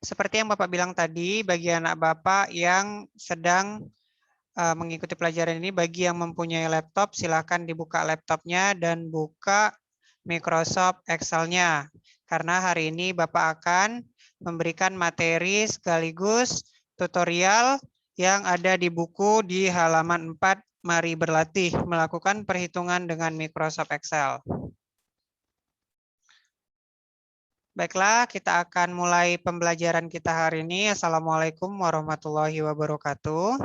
Seperti yang Bapak bilang tadi, bagi anak Bapak yang sedang mengikuti pelajaran ini, bagi yang mempunyai laptop, silakan dibuka laptopnya dan buka Microsoft Excel-nya. Karena hari ini Bapak akan memberikan materi sekaligus tutorial yang ada di buku di halaman 4, mari berlatih melakukan perhitungan dengan Microsoft Excel. Baiklah, kita akan mulai pembelajaran kita hari ini. Assalamualaikum warahmatullahi wabarakatuh.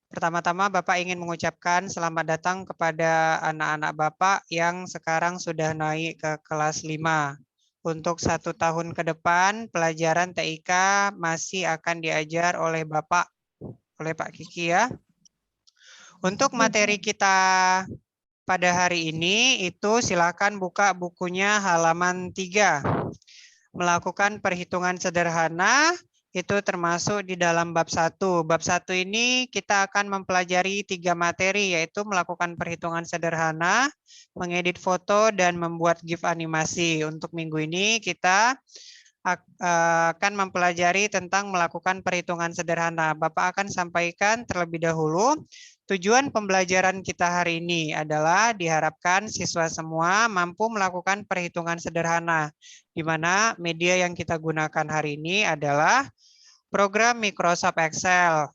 Pertama-tama Bapak ingin mengucapkan selamat datang kepada anak-anak Bapak yang sekarang sudah naik ke kelas 5. Untuk 1 tahun ke depan, pelajaran TIK masih akan diajar oleh Bapak, oleh Pak Kiki ya. Untuk materi kita pada hari ini itu silakan buka bukunya halaman 3. Melakukan perhitungan sederhana itu termasuk di dalam bab 1. Bab 1 ini kita akan mempelajari 3 materi, yaitu melakukan perhitungan sederhana, mengedit foto, dan membuat GIF animasi. Untuk minggu ini kita akan mempelajari tentang melakukan perhitungan sederhana. Bapak akan sampaikan terlebih dahulu tujuan pembelajaran kita hari ini adalah diharapkan siswa semua mampu melakukan perhitungan sederhana, di mana media yang kita gunakan hari ini adalah program Microsoft Excel.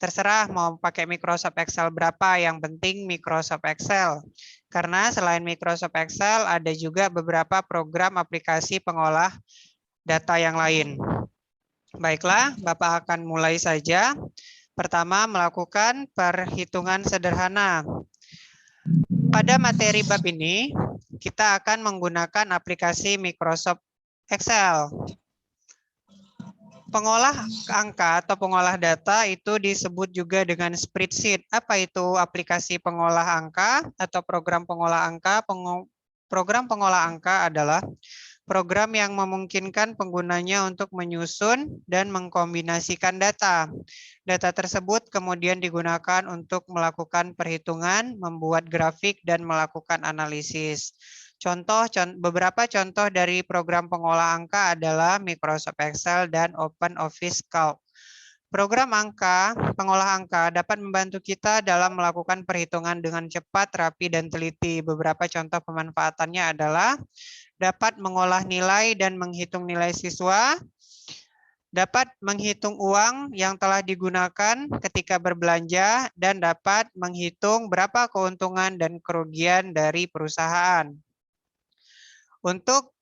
Terserah mau pakai Microsoft Excel berapa, yang penting Microsoft Excel. Karena selain Microsoft Excel, ada juga beberapa program aplikasi pengolah data yang lain. Baiklah, Bapak akan mulai saja. Pertama, melakukan perhitungan sederhana. Pada materi bab ini, kita akan menggunakan aplikasi Microsoft Excel. Pengolah angka atau pengolah data itu disebut juga dengan spreadsheet. Apa itu aplikasi pengolah angka atau program pengolah angka? Program pengolah angka adalah program yang memungkinkan penggunanya untuk menyusun dan mengkombinasikan data. Data tersebut kemudian digunakan untuk melakukan perhitungan, membuat grafik, dan melakukan analisis. Beberapa contoh dari program pengolah angka adalah Microsoft Excel dan OpenOffice Calc. Program pengolah angka dapat membantu kita dalam melakukan perhitungan dengan cepat, rapi, dan teliti. Beberapa contoh pemanfaatannya adalah dapat mengolah nilai dan menghitung nilai siswa, dapat menghitung uang yang telah digunakan ketika berbelanja, dan dapat menghitung berapa keuntungan dan kerugian dari perusahaan. Untuk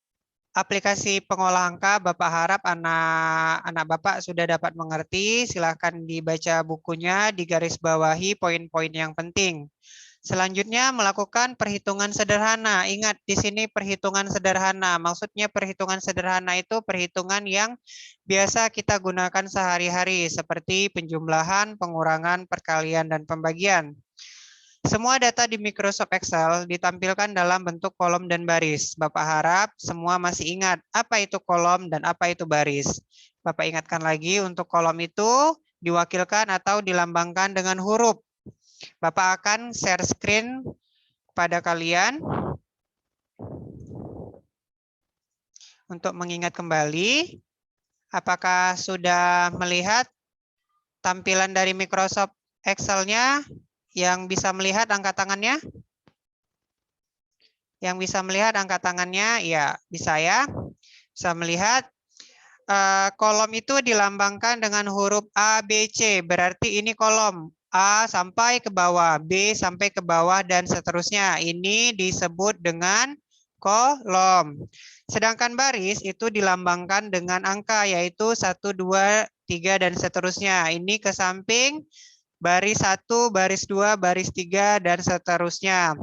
aplikasi pengolah angka, Bapak harap anak-anak Bapak sudah dapat mengerti. Silakan dibaca bukunya, digarisbawahi poin-poin yang penting. Selanjutnya melakukan perhitungan sederhana. Ingat di sini perhitungan sederhana. Maksudnya perhitungan sederhana itu perhitungan yang biasa kita gunakan sehari-hari seperti penjumlahan, pengurangan, perkalian, dan pembagian. Semua data di Microsoft Excel ditampilkan dalam bentuk kolom dan baris. Bapak harap semua masih ingat apa itu kolom dan apa itu baris. Bapak ingatkan lagi, untuk kolom itu diwakilkan atau dilambangkan dengan huruf. Bapak akan share screen kepada kalian untuk mengingat kembali. Apakah sudah melihat tampilan dari Microsoft Excel-nya? Yang bisa melihat angkat tangannya? Yang bisa melihat angkat tangannya? Ya, bisa ya. Bisa melihat. Kolom itu dilambangkan dengan huruf A, B, C. Berarti ini kolom. A sampai ke bawah, B sampai ke bawah, dan seterusnya. Ini disebut dengan kolom. Sedangkan baris itu dilambangkan dengan angka, yaitu 1, 2, 3, dan seterusnya. Ini ke samping, baris 1, baris 2, baris 3, dan seterusnya.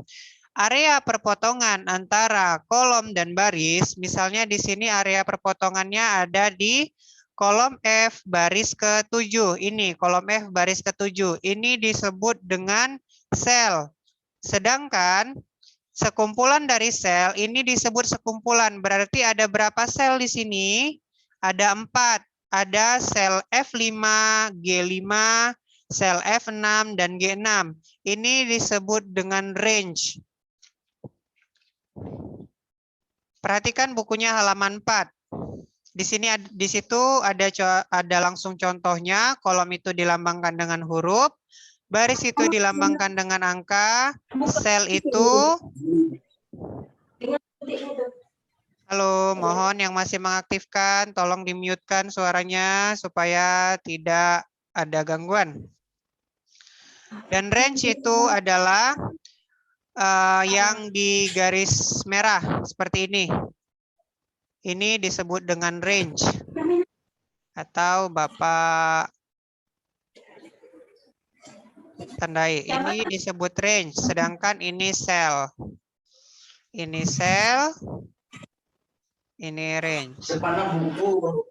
Area perpotongan antara kolom dan baris, misalnya di sini area perpotongannya ada di kolom F baris ke-7. Ini kolom F baris ke-7. Ini disebut dengan sel. Sedangkan sekumpulan dari sel ini disebut sekumpulan. Berarti ada berapa sel di sini? Ada 4. Ada sel F5, G5, sel F6, dan G6. Ini disebut dengan range. Perhatikan bukunya halaman 4. Di sini di situ ada langsung contohnya, kolom itu dilambangkan dengan huruf, baris itu dilambangkan dengan angka, sel itu. Halo, mohon yang masih mengaktifkan, tolong di-mute-kan suaranya supaya tidak ada gangguan. Dan range itu adalah yang di garis merah seperti ini. Ini disebut dengan range. Atau Bapak tandai. Ini disebut range, sedangkan ini sel. Ini sel. Ini range. Depannya buku.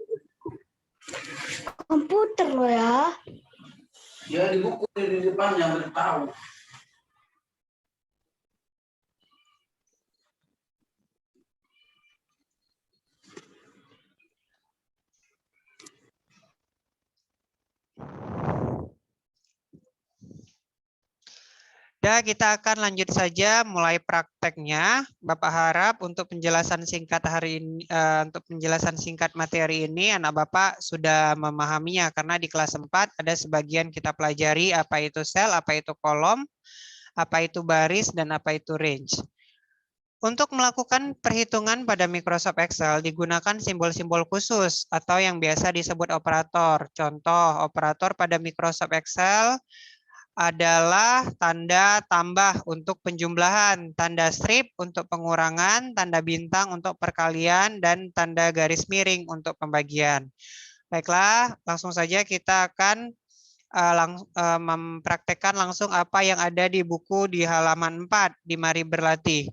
Komputer lo ya. Ya di buku di depannya beritahu. Dan kita akan lanjut saja mulai prakteknya. Bapak harap untuk penjelasan singkat hari ini, untuk penjelasan singkat materi ini, anak Bapak sudah memahaminya karena di kelas 4 ada sebagian kita pelajari apa itu sel, apa itu kolom, apa itu baris, dan apa itu range. Untuk melakukan perhitungan pada Microsoft Excel digunakan simbol-simbol khusus atau yang biasa disebut operator. Contoh operator pada Microsoft Excel adalah tanda tambah untuk penjumlahan, tanda strip untuk pengurangan, tanda bintang untuk perkalian, dan tanda garis miring untuk pembagian. Baiklah, langsung saja kita akan mempraktekkan langsung apa yang ada di buku di halaman 4 di Mari Berlatih.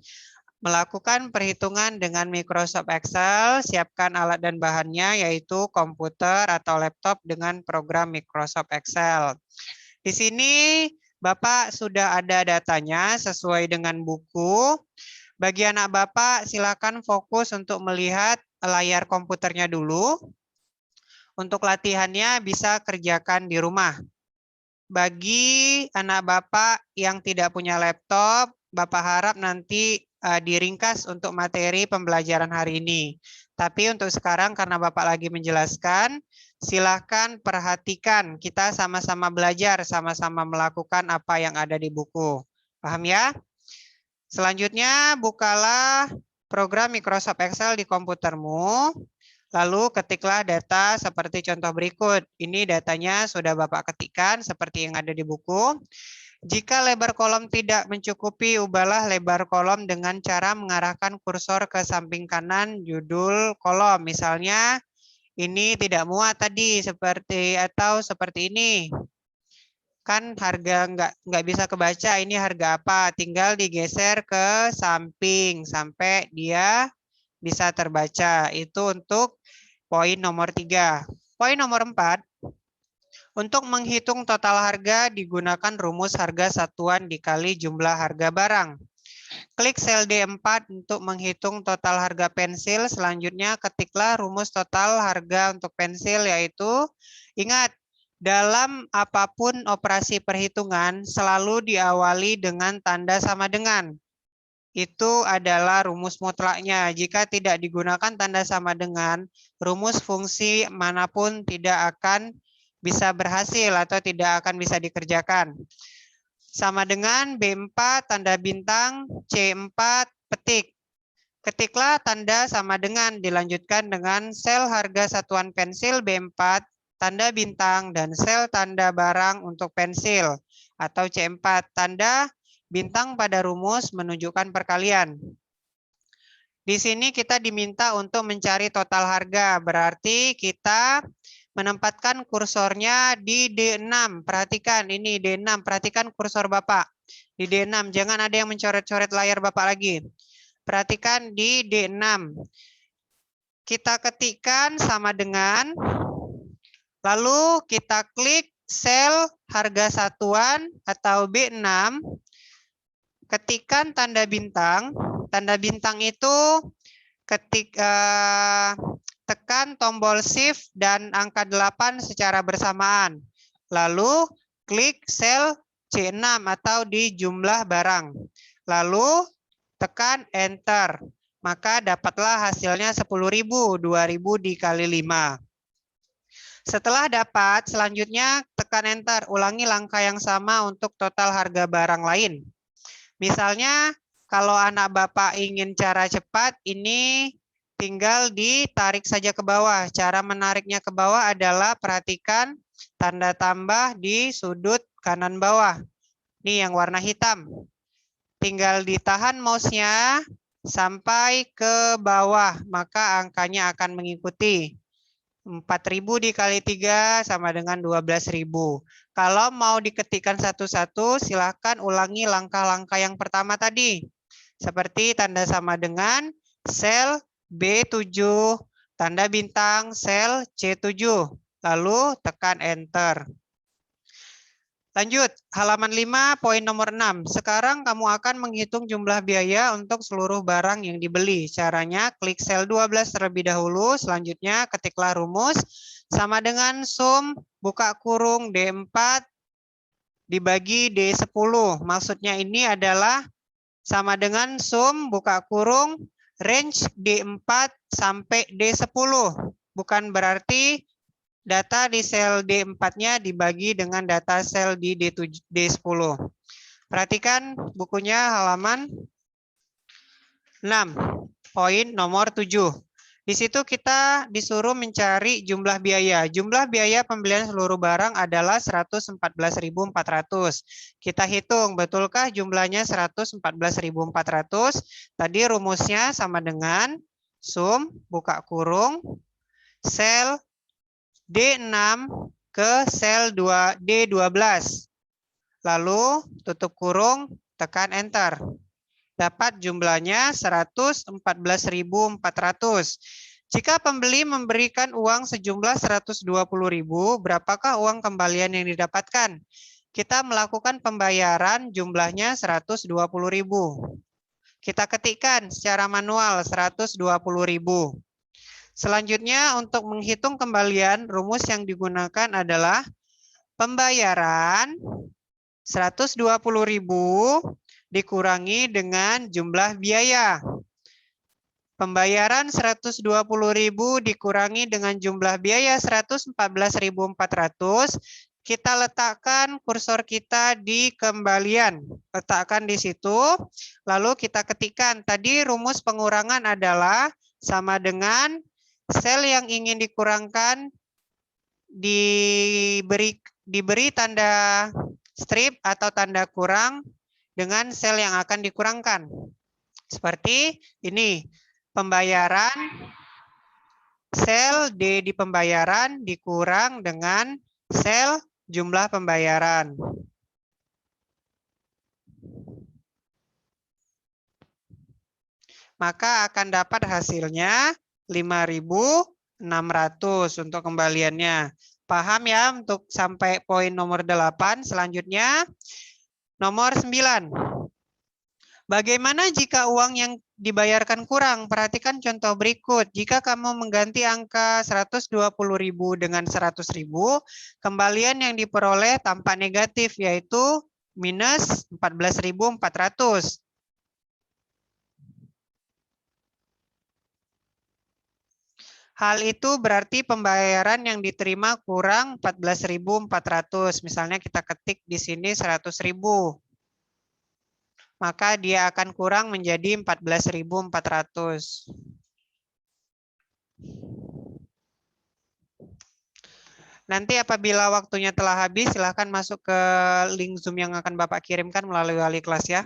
Melakukan perhitungan dengan Microsoft Excel, siapkan alat dan bahannya yaitu komputer atau laptop dengan program Microsoft Excel. Di sini Bapak sudah ada datanya sesuai dengan buku. Bagi anak Bapak silakan fokus untuk melihat layar komputernya dulu. Untuk latihannya bisa kerjakan di rumah. Bagi anak Bapak yang tidak punya laptop, Bapak harap nanti diringkas untuk materi pembelajaran hari ini. Tapi untuk sekarang karena Bapak lagi menjelaskan, silahkan perhatikan, kita sama-sama belajar, sama-sama melakukan apa yang ada di buku. Paham ya? Selanjutnya, bukalah program Microsoft Excel di komputermu. Lalu ketiklah data seperti contoh berikut. Ini datanya sudah Bapak ketikkan seperti yang ada di buku. Jika lebar kolom tidak mencukupi, ubahlah lebar kolom dengan cara mengarahkan kursor ke samping kanan judul kolom. Misalnya ini tidak muat tadi seperti atau seperti ini. Kan harga nggak bisa kebaca ini harga apa. Tinggal digeser ke samping sampai dia bisa terbaca. Itu untuk poin nomor 3. Poin nomor 4. Untuk menghitung total harga digunakan rumus harga satuan dikali jumlah harga barang. Klik sel D4 untuk menghitung total harga pensil. Selanjutnya ketiklah rumus total harga untuk pensil yaitu, ingat, dalam apapun operasi perhitungan selalu diawali dengan tanda sama dengan. Itu adalah rumus mutlaknya. Jika tidak digunakan tanda sama dengan, rumus fungsi manapun tidak akan bisa berhasil atau tidak akan bisa dikerjakan. Sama dengan B4 tanda bintang, C4 petik. Ketiklah tanda sama dengan, dilanjutkan dengan sel harga satuan pensil B4, tanda bintang, dan sel tanda barang untuk pensil atau C4. Tanda bintang pada rumus menunjukkan perkalian. Di sini kita diminta untuk mencari total harga, berarti kita menempatkan kursornya di D6. Perhatikan ini D6, perhatikan kursor Bapak. Di D6, jangan ada yang mencoret-coret layar Bapak lagi. Perhatikan di D6. Kita ketikkan sama dengan, lalu kita klik sel harga satuan atau B6, ketikkan tanda bintang. Tanda bintang itu tekan tombol Shift dan angka 8 secara bersamaan. Lalu klik sel C6 atau di jumlah barang. Lalu tekan Enter. Maka dapatlah hasilnya 10.000, 2.000 dikali 5. Setelah dapat, selanjutnya tekan enter, ulangi langkah yang sama untuk total harga barang lain. Misalnya, kalau anak Bapak ingin cara cepat, ini tinggal ditarik saja ke bawah. Cara menariknya ke bawah adalah perhatikan tanda tambah di sudut kanan bawah. Ini yang warna hitam. Tinggal ditahan mouse-nya sampai ke bawah, maka angkanya akan mengikuti. 4.000 dikali 3 sama dengan 12.000. Kalau mau diketikkan satu-satu, silahkan ulangi langkah-langkah yang pertama tadi. Seperti tanda sama dengan sel B7, tanda bintang sel C7. Lalu tekan enter. Lanjut, halaman 5, poin nomor 6. Sekarang kamu akan menghitung jumlah biaya untuk seluruh barang yang dibeli. Caranya, klik sel 12 terlebih dahulu, selanjutnya ketiklah rumus sama dengan sum buka kurung D4 dibagi D10. Maksudnya ini adalah sama dengan sum buka kurung range D4 sampai D10. Bukan berarti data di sel D4-nya dibagi dengan data sel di D10. Perhatikan bukunya halaman 6, poin nomor 7. Di situ kita disuruh mencari jumlah biaya. Jumlah biaya pembelian seluruh barang adalah 114.400. Kita hitung, betulkah jumlahnya 114.400? Tadi rumusnya sama dengan sum buka kurung sel D6 ke sel D12. Lalu tutup kurung, tekan enter. Dapat jumlahnya 114.400. Jika pembeli memberikan uang sejumlah 120.000, berapakah uang kembalian yang didapatkan? Kita melakukan pembayaran jumlahnya 120.000. Kita ketikkan secara manual 120.000. Selanjutnya, untuk menghitung kembalian, rumus yang digunakan adalah pembayaran 120.000 dikurangi dengan jumlah biaya. Pembayaran 120.000 dikurangi dengan jumlah biaya 114.400. Kita letakkan kursor kita di kembalian. Letakkan di situ, lalu kita ketikkan. Tadi rumus pengurangan adalah sama dengan sel yang ingin dikurangkan diberi tanda strip atau tanda kurang dengan sel yang akan dikurangkan. Seperti ini, pembayaran sel D di pembayaran dikurang dengan sel jumlah pembayaran. Maka akan dapat hasilnya 5.600 untuk kembaliannya. Paham ya untuk sampai poin nomor 8. Selanjutnya nomor 9. Bagaimana jika uang yang dibayarkan kurang? Perhatikan contoh berikut. Jika kamu mengganti angka 120.000 dengan 100.000, kembalian yang diperoleh tampak negatif, yaitu minus 14.400. Hal itu berarti pembayaran yang diterima kurang 14.400. Misalnya kita ketik di sini 100.000. Maka dia akan kurang menjadi 14.400. Nanti apabila waktunya telah habis, silahkan masuk ke link Zoom yang akan Bapak kirimkan melalui wali kelas ya.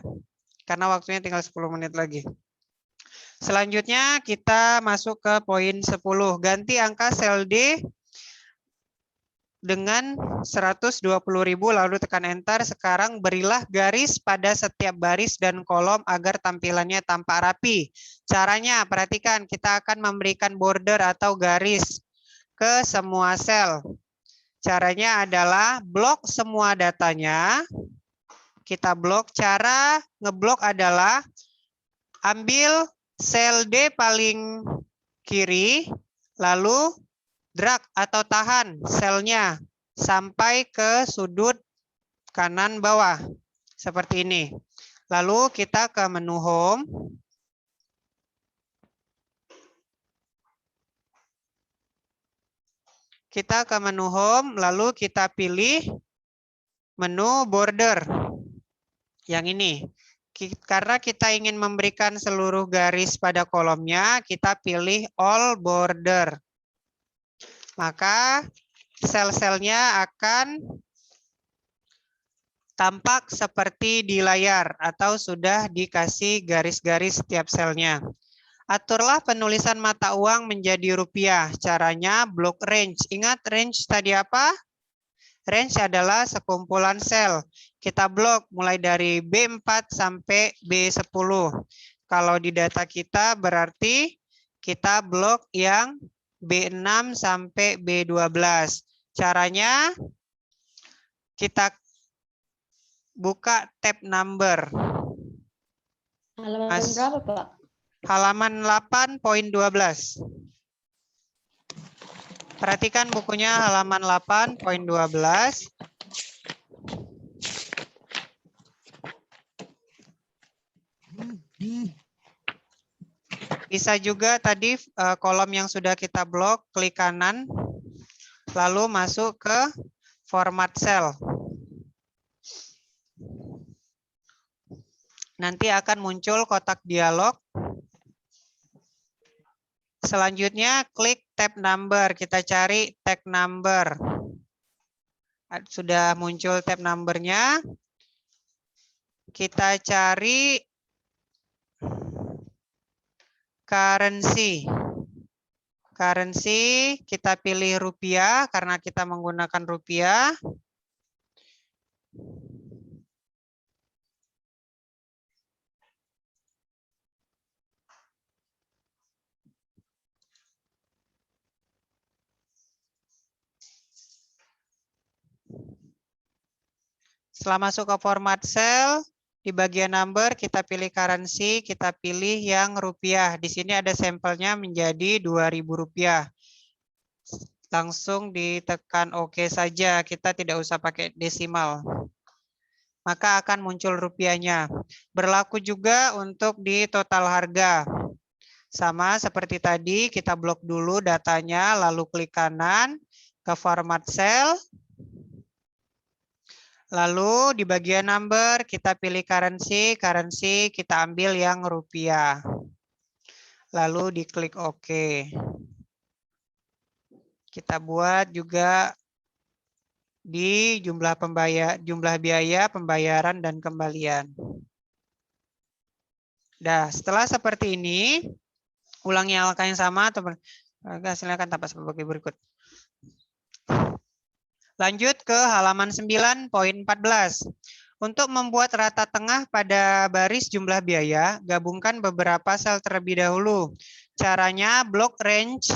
Karena waktunya tinggal 10 menit lagi. Selanjutnya kita masuk ke poin 10. Ganti angka sel D dengan 120.000 lalu tekan enter. Sekarang berilah garis pada setiap baris dan kolom agar tampilannya tampak rapi. Caranya perhatikan, kita akan memberikan border atau garis ke semua sel. Caranya adalah blok semua datanya. Kita blok. Cara ngeblok adalah ambil sel D paling kiri, lalu drag atau tahan selnya sampai ke sudut kanan bawah. Seperti ini. Lalu kita ke menu home. Kita ke menu home, lalu kita pilih menu border. Yang ini. Karena kita ingin memberikan seluruh garis pada kolomnya, kita pilih all border. Maka sel-selnya akan tampak seperti di layar atau sudah dikasih garis-garis setiap selnya. Aturlah penulisan mata uang menjadi rupiah. Caranya blok range. Ingat range tadi apa? Range adalah sekumpulan sel. Kita blok mulai dari B4 sampai B10. Kalau di data kita berarti kita blok yang B6 sampai B12. Caranya kita buka tab number. Halaman berapa, Pak? Halaman 8.12. Perhatikan bukunya halaman 8.12. Bisa juga tadi kolom yang sudah kita blok, klik kanan, lalu masuk ke format cell. Nanti akan muncul kotak dialog. Selanjutnya klik tab number, kita cari tag number. Sudah muncul tab numbernya. Kita cari currency. Currency kita pilih rupiah karena kita menggunakan rupiah. Setelah masuk ke format cell, di bagian number kita pilih currency, kita pilih yang rupiah. Di sini ada sampelnya menjadi Rp2.000. Langsung ditekan OK saja, kita tidak usah pakai desimal. Maka akan muncul rupiahnya. Berlaku juga untuk di total harga. Sama seperti tadi, kita blok dulu datanya, lalu klik kanan ke format cell. Lalu di bagian number kita pilih currency, currency kita ambil yang rupiah. Lalu diklik OK. Kita buat juga di jumlah biaya pembayaran dan kembalian. Nah, setelah seperti ini, ulangi angka yang sama atau hasilnya akan tampak sebagai berikut. Lanjut ke halaman 9.14. Untuk membuat rata tengah pada baris jumlah biaya, gabungkan beberapa sel terlebih dahulu. Caranya blok range,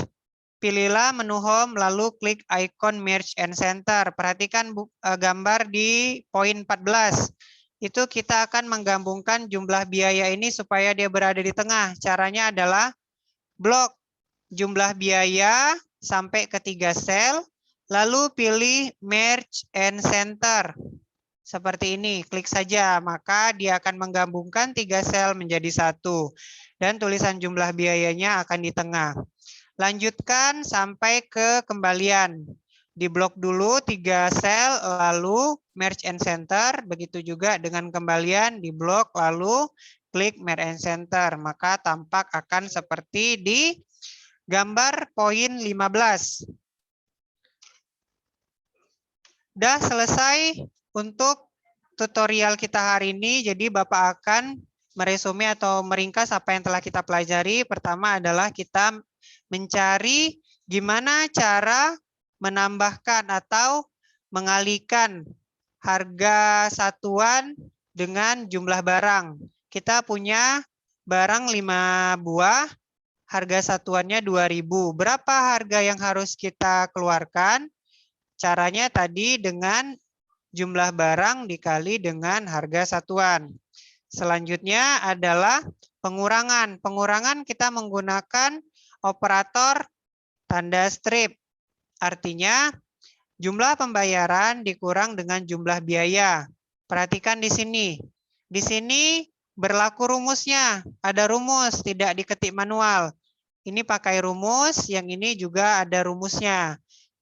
pilihlah menu home, lalu klik icon merge and center. Perhatikan gambar di poin 14. Itu kita akan menggabungkan jumlah biaya ini supaya dia berada di tengah. Caranya adalah blok jumlah biaya sampai ke 3 sel. Lalu pilih merge and center. Seperti ini, klik saja. Maka dia akan menggabungkan 3 sel menjadi 1. Dan tulisan jumlah biayanya akan di tengah. Lanjutkan sampai ke kembalian. Diblok dulu 3 sel, lalu merge and center. Begitu juga dengan kembalian, diblok, lalu klik merge and center. Maka tampak akan seperti di gambar poin 15. Udah selesai untuk tutorial kita hari ini. Jadi Bapak akan meresume atau meringkas apa yang telah kita pelajari. Pertama adalah kita mencari gimana cara menambahkan atau mengalihkan harga satuan dengan jumlah barang. Kita punya barang 5 buah, harga satuannya 2.000. Berapa harga yang harus kita keluarkan? Caranya tadi dengan jumlah barang dikali dengan harga satuan. Selanjutnya adalah pengurangan. Pengurangan kita menggunakan operator tanda strip. Artinya jumlah pembayaran dikurang dengan jumlah biaya. Perhatikan di sini. Di sini berlaku rumusnya. Ada rumus, tidak diketik manual. Ini pakai rumus, yang ini juga ada rumusnya.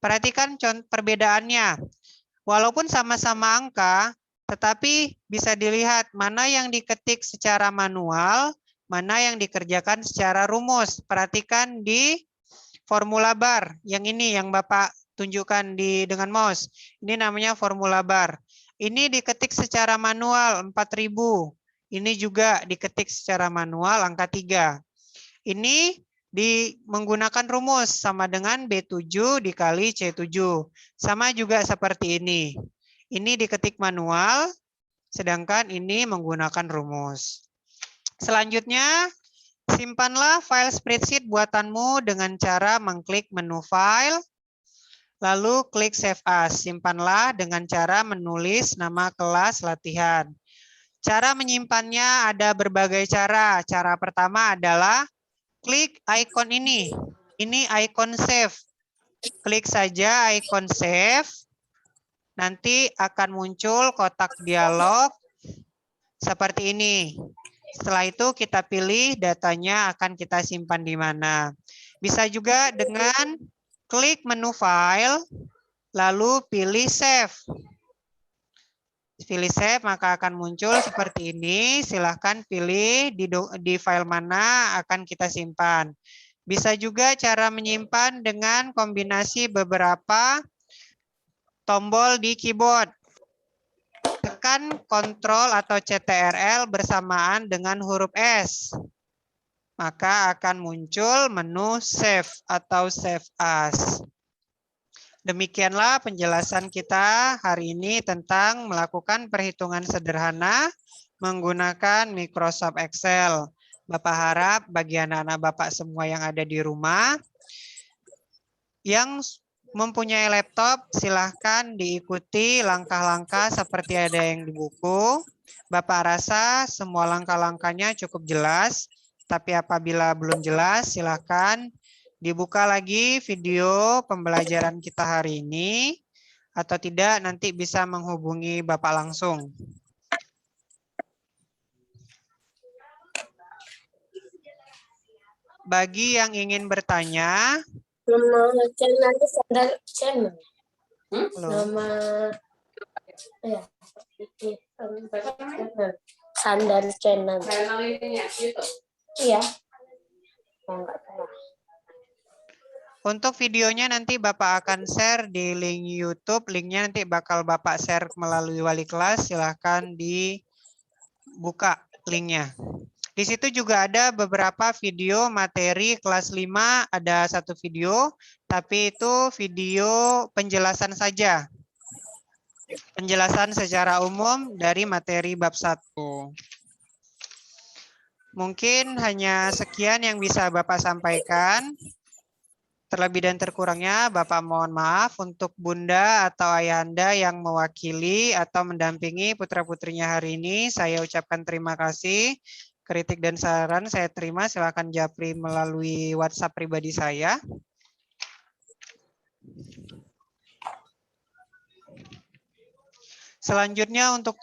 Perhatikan perbedaannya. Walaupun sama-sama angka, tetapi bisa dilihat mana yang diketik secara manual, mana yang dikerjakan secara rumus. Perhatikan di formula bar. Yang ini yang Bapak tunjukkan dengan mouse. Ini namanya formula bar. Ini diketik secara manual 4.000. Ini juga diketik secara manual angka 3. Ini menggunakan rumus sama dengan B7 dikali C7. Sama juga seperti ini. Ini diketik manual, sedangkan ini menggunakan rumus. Selanjutnya, simpanlah file spreadsheet buatanmu dengan cara mengklik menu file, lalu klik save as. Simpanlah dengan cara menulis nama kelas latihan. Cara menyimpannya ada berbagai cara. Cara pertama adalah klik icon ini. Ini icon save. Klik saja icon save. Nanti akan muncul kotak dialog seperti ini. Setelah itu kita pilih datanya akan kita simpan di mana. Bisa juga dengan klik menu file, lalu pilih save. Pilih save, maka akan muncul seperti ini. Silahkan pilih di file mana akan kita simpan. Bisa juga cara menyimpan dengan kombinasi beberapa tombol di keyboard. Tekan Ctrl atau CTRL bersamaan dengan huruf S. Maka akan muncul menu save atau save as. Demikianlah penjelasan kita hari ini tentang melakukan perhitungan sederhana menggunakan Microsoft Excel. Bapak harap bagi anak-anak Bapak semua yang ada di rumah, yang mempunyai laptop, silahkan diikuti langkah-langkah seperti ada yang di buku. Bapak rasa semua langkah-langkahnya cukup jelas, tapi apabila belum jelas, silahkan dibuka lagi video pembelajaran kita hari ini, atau tidak nanti bisa menghubungi Bapak langsung. Bagi yang ingin bertanya, nama channel nanti standar channel. Nama ya, standar channel. Iya. Enggak salah. untuk videonya nanti Bapak akan share di link YouTube. Linknya nanti bakal Bapak share melalui wali kelas. Silahkan dibuka linknya. Di situ juga ada beberapa video materi kelas 5. Ada satu video, tapi itu video penjelasan saja. Penjelasan secara umum dari materi bab 1. Mungkin hanya sekian yang bisa Bapak sampaikan. Terlebih dan terkurangnya Bapak mohon maaf. Untuk Bunda atau Ayahanda yang mewakili atau mendampingi putra-putrinya hari ini, saya ucapkan terima kasih. Kritik dan saran saya terima, silakan japri melalui WhatsApp pribadi saya. Selanjutnya untuk